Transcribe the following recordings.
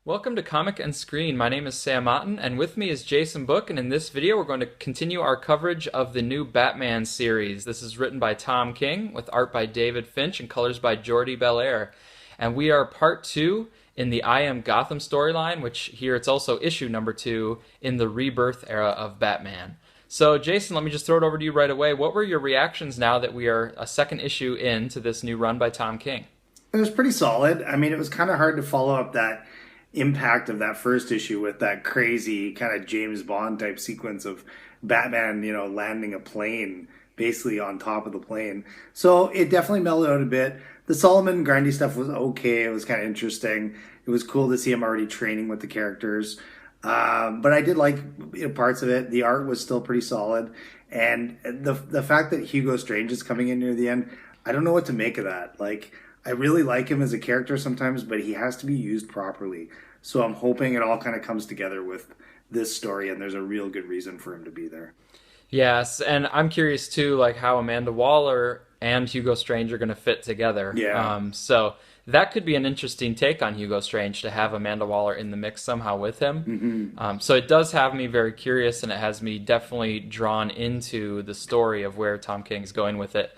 Welcome to Comic and Screen. My name is Sam Otten, and with me is Jason Book, and in this video we're going to continue our coverage of the new Batman series. This is written by Tom King, with art by David Finch and colors by Jordi Belair. And we are part 2 in the I Am Gotham storyline, which here it's also issue number 2 in the Rebirth era of Batman. So Jason, let me just throw it over to you right away. What were your reactions now that we are a second issue into this new run by Tom King? It was pretty solid. I mean, it was kind of hard to follow up that impact of that first issue with that crazy kind of James Bond type sequence of Batman, landing a plane basically on top of the plane. So it definitely mellowed out a bit. The Solomon Grundy stuff was okay. It was kind of interesting. It was cool to see him already training with the characters. But I did like parts of it. The art was still pretty solid. And the fact that Hugo Strange is coming in near the end, I don't know what to make of that. Like, I really like him as a character sometimes, but he has to be used properly. So I'm hoping it all kind of comes together with this story, and there's a real good reason for him to be there. Yes, and I'm curious too, like how Amanda Waller and Hugo Strange are going to fit together. Yeah. So that could be an interesting take on Hugo Strange to have Amanda Waller in the mix somehow with him. So it does have me very curious, and it has me definitely drawn into the story of where Tom King's going with it.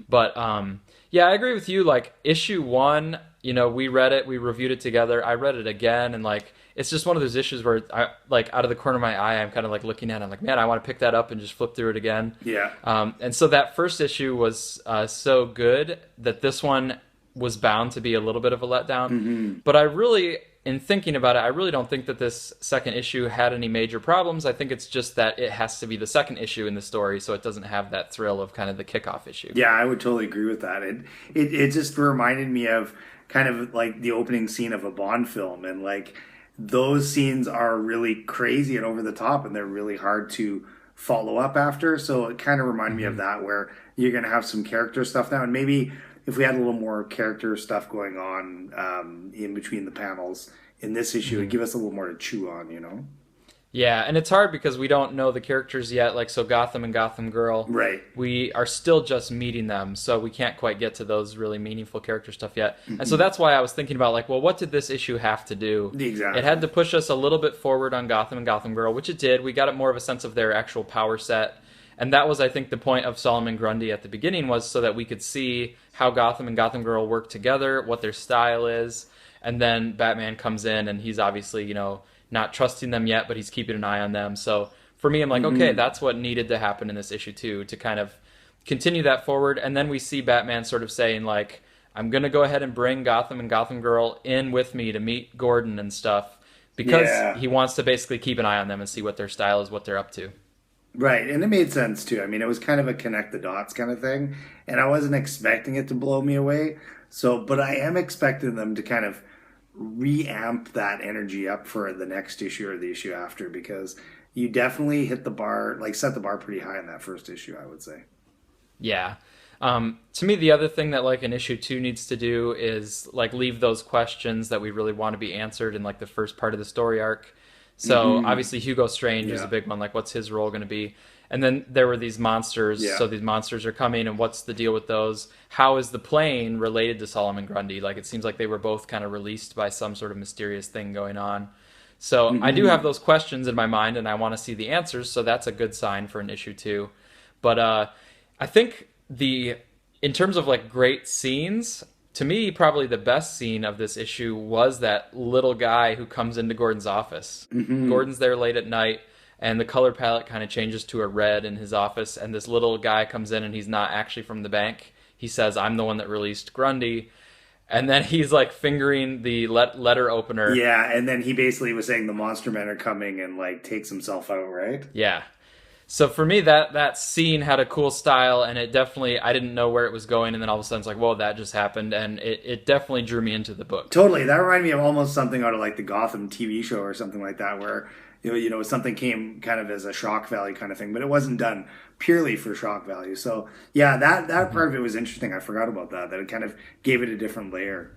But yeah, I agree with you. Like issue 1, we read it, we reviewed it together. I read it again, and like it's just one of those issues where I, like, out of the corner of my eye, I'm kind of like looking at it. I'm like, man, I want to pick that up and just flip through it again. Yeah. And so that first issue was so good that this one was bound to be a little bit of a letdown. But I really, in thinking about it, I really don't think that this second issue had any major problems. I think it's just that it has to be the second issue in the story, so it doesn't have that thrill of kind of the kickoff issue. Yeah, I would totally agree with that. It just reminded me of kind of like the opening scene of a Bond film, and like those scenes are really crazy and over the top, and they're really hard to follow up after. So it kind of reminded me of that, where you're going to have some character stuff now, and maybe if we had a little more character stuff going on in between the panels in this issue, it'd give us a little more to chew on. Yeah, and it's hard because we don't know the characters yet. Like, so Gotham and Gotham Girl, Right. we are still just meeting them, so we can't quite get to those really meaningful character stuff yet. And so that's why I was thinking about, like, well, what did this issue have to do? Exactly. It had to push us a little bit forward on Gotham and Gotham Girl, which it did. We got more of a sense of their actual power set. And that was, I think, the point of Solomon Grundy at the beginning, was so that we could see how Gotham and Gotham Girl work together, what their style is. And then Batman comes in, and he's obviously, not trusting them yet, but he's keeping an eye on them. So for me, I'm like, okay, that's what needed to happen in this issue too, to kind of continue that forward. And then we see Batman sort of saying, like, I'm going to go ahead and bring Gotham and Gotham Girl in with me to meet Gordon and stuff, because he wants to basically keep an eye on them and see what their style is, what they're up to. Right, and it made sense too. I mean, it was kind of a connect the dots kind of thing, and I wasn't expecting it to blow me away. So, but I am expecting them to kind of reamp that energy up for the next issue or the issue after, because you definitely hit the bar, like set the bar pretty high in that first issue, I would say. Yeah. To me, the other thing that like an issue 2 needs to do is like leave those questions that we really want to be answered in like the first part of the story arc. So obviously Hugo Strange is a big one. Like, what's his role going to be? And then there were these monsters. Yeah. So these monsters are coming, and what's the deal with those? How is the plane related to Solomon Grundy? Like, it seems like they were both kind of released by some sort of mysterious thing going on. So I do have those questions in my mind, and I want to see the answers. So that's a good sign for an issue 2. But I think in terms of like great scenes, to me, probably the best scene of this issue was that little guy who comes into Gordon's office. Gordon's there late at night, and the color palette kind of changes to a red in his office, and this little guy comes in, and he's not actually from the bank. He says, I'm the one that released Grundy. And then he's like fingering the letter opener. Yeah, and then he basically was saying the monster men are coming, and like takes himself out, right? Yeah. So for me, that scene had a cool style, and it definitely, I didn't know where it was going, and then all of a sudden it's like, whoa, that just happened, and it definitely drew me into the book. Totally. That reminded me of almost something out of like the Gotham TV show or something like that, where something came kind of as a shock value kind of thing, but it wasn't done purely for shock value. So yeah, that part of it was interesting. I forgot about that it kind of gave it a different layer.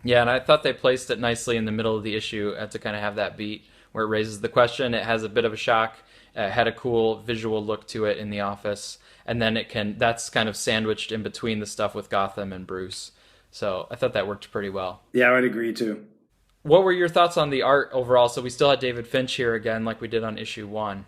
Yeah, and I thought they placed it nicely in the middle of the issue to kind of have that beat where it raises the question. It has a bit of a shock. It had a cool visual look to it in the office, and then that's kind of sandwiched in between the stuff with Gotham and Bruce. So I thought that worked pretty well. Yeah, I would agree too. What were your thoughts on the art overall? So we still had David Finch here again, like we did on issue one.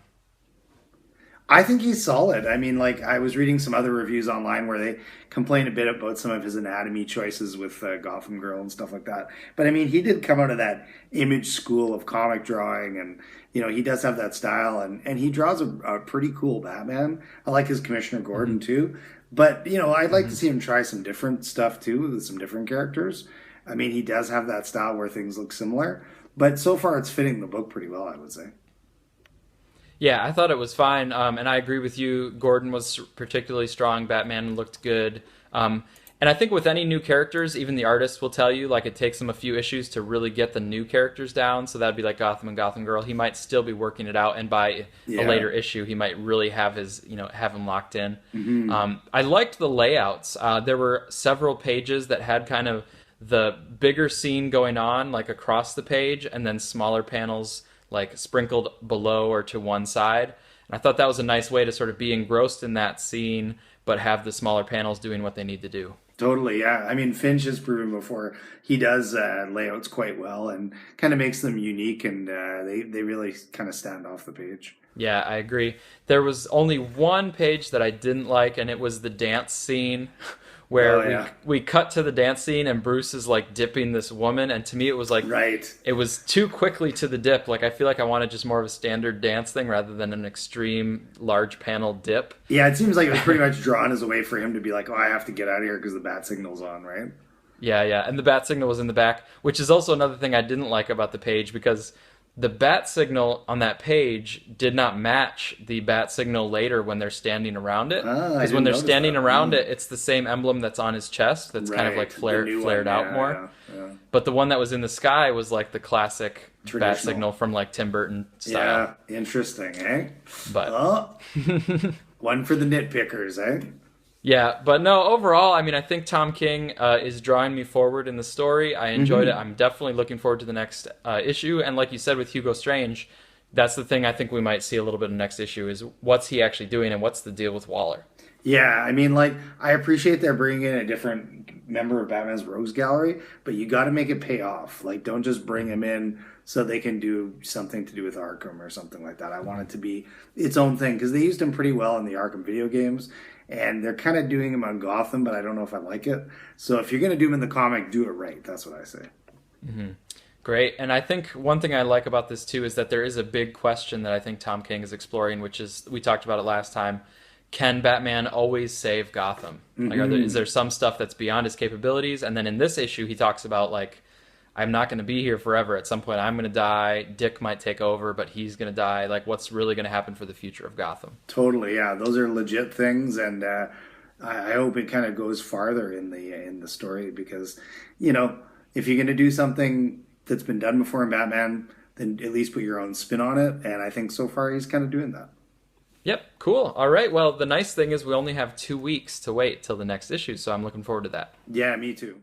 I think he's solid. I mean, like I was reading some other reviews online where they complain a bit about some of his anatomy choices with Gotham Girl and stuff like that. But I mean, he did come out of that image school of comic drawing, and he does have that style, and he draws a pretty cool Batman. I like his Commissioner Gordon too, but I'd like to see him try some different stuff too with some different characters. I mean, he does have that style where things look similar, but so far it's fitting the book pretty well, I would say. Yeah, I thought it was fine, and I agree with you. Gordon was particularly strong. Batman looked good, and I think with any new characters, even the artist will tell you like it takes him a few issues to really get the new characters down. So that'd be like Gotham and Gotham Girl. He might still be working it out, and by a Yeah. later issue, he might really have his have him locked in. Hmm. I liked the layouts. There were several pages that had kind of the bigger scene going on like across the page, and then smaller panels like sprinkled below or to one side. And I thought that was a nice way to sort of be engrossed in that scene, but have the smaller panels doing what they need to do. Totally, yeah. I mean, Finch has proven before he does layouts quite well and kind of makes them unique, and they really kind of stand off the page. Yeah, I agree. There was only one page that I didn't like, and it was the dance scene where Oh yeah, we cut to the dance scene and Bruce is like dipping this woman, and to me it was like right. it was too quickly to the dip. Like I feel like I wanted just more of a standard dance thing rather than an extreme large panel dip. Yeah, it seems like it was pretty much drawn as a way for him to be like, "Oh, I have to get out of here because the bat signal's on," right? Yeah, yeah. And the bat signal was in the back, which is also another thing I didn't like about the page because the bat signal on that page did not match the bat signal later when they're standing around it. Ah, I Because when didn't they're notice standing that. around it, it's the same emblem that's on his chest that's kind of like Right, the new one. flared out more. Yeah. But the one that was in the sky was like the classic bat Traditional. signal from like Tim Burton style. Yeah, interesting, eh? But Oh, one for the nitpickers, eh? yeah, but no, overall, I mean, I think Tom King is drawing me forward in the story. I enjoyed it. I'm definitely looking forward to the next issue. And like you said with Hugo Strange, that's the thing I think we might see a little bit in the next issue is what's he actually doing and what's the deal with Waller. Yeah, I mean, like, I appreciate they're bringing in a different member of Batman's Rogues Gallery, but you got to make it pay off. Like, don't just bring him in so they can do something to do with Arkham or something like that. I want it to be its own thing because they used him pretty well in the Arkham video games, and they're kind of doing him on Gotham, but I don't know if I like it. So if you're going to do him in the comic, do it right. That's what I say. Great. And I think one thing I like about this too is that there is a big question that I think Tom King is exploring, which is we talked about it last time. Can Batman always save Gotham? Like, is there some stuff that's beyond his capabilities? And then in this issue, he talks about like, I'm not going to be here forever. At some point, I'm going to die. Dick might take over, but he's going to die. Like, what's really going to happen for the future of Gotham? Totally, yeah. Those are legit things, and I hope it kind of goes farther in the story because, if you're going to do something that's been done before in Batman, then at least put your own spin on it. And I think so far he's kind of doing that. Yep, cool. All right. Well, the nice thing is we only have 2 weeks to wait till the next issue, so I'm looking forward to that. Yeah, me too.